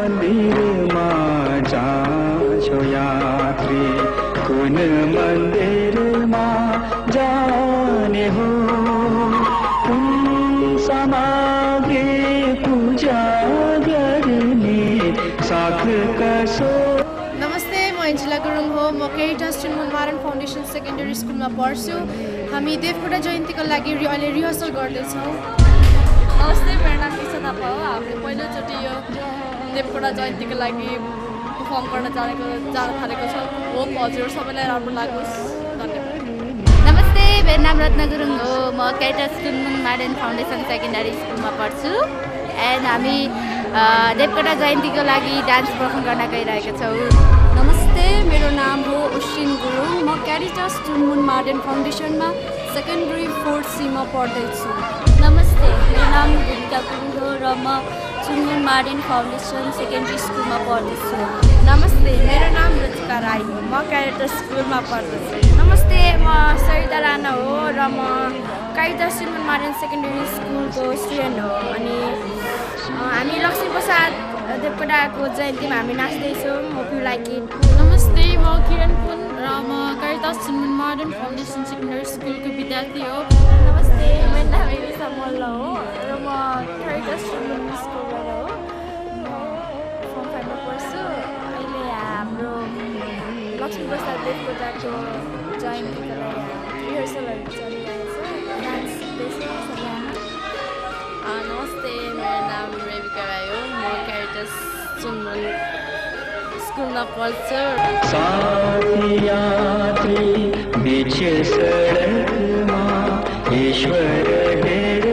मन्दिरमा जान्छौ यात्री, कुन मन्दिरमा जाने हो, कुन सामग्री पूजा गर्ने साथ कसो। नमस्ते, म एन्जेला गुरुङ हो। म केरिटास चिन्मन मारन फाउन्डेसन सेकेन्डरी स्कुलमा पढ्छु। हामी देवकोटा जयन्तीको लागि अहिले रिहर्सल गर्दैछौँ। नमस्ते, मेरो नाम निशा थापा हो। हामीले पहिलोचोटि यो देवकोटा जयन्तीको लागि पर्फर्म गर्न जान थालेको छौँ। होप हजुर सबैलाई राम्रो लागोस्। धन्यवाद। नमस्ते, मेरो नाम रत्न गुरुङ हो। म केरिटास चिन्मन मारन फाउन्डेसन सेकेन्डरी स्कुलमा पढ्छु एन्ड हामी देवकोटा जयन्तीको लागि डान्स पर्फर्म गर्न गइरहेका छौँ। नमस्ते, मेरो नाम हो उश्रिन गुरुङ। म Caritas Chinman modern फाउन्डेसनमा secondary 4C पढ्दैछु। नमस्ते, मेरो नाम भूमिका गुरुङ हो र म चिन्मन मार्डन फाउन्डेसन सेकेन्डरी स्कुलमा पढ्दैछु। नमस्ते, मेरो नाम रुचिका राई हो। म केरिटास स्कुलमा पढ्दैछु। नमस्ते, म सरिता राणा हो र म केरिटास चिन्मन मार्डन सेकेन्डरी स्कुलको स्टुडेन्ट हो। अनि हामी लक्ष्मी प्रसाद देवकोटाको जयन्तीमा हामी नाच्दैछौँ। Hope you like it. नमस्ते, म किरण पुन र म केरिटास चिन्मन मारन फाउन्डेसन सेकेन्डरी स्कुलको विद्यार्थी हो। नमस्ते, मेरो नाम एमिसा मल्ल हो र म केरिटास चिन्मन स्कुलबाट हो। फर्म 5 मा पढ्छु। अहिले हाम्रो लक्ष्मी प्रसाद देवकोटाको जयन्तीको लागि रिहर्सलहरू चलिरहेको छ। डान्स सिक्दैछु सबैजना। नमस्ते, मेरो नाम रेबिका राई हो। म केरिटास चिन्मन स्कुलमा पढ्छु। साथी यात्री बीच सडकमा ईश्वर हेरे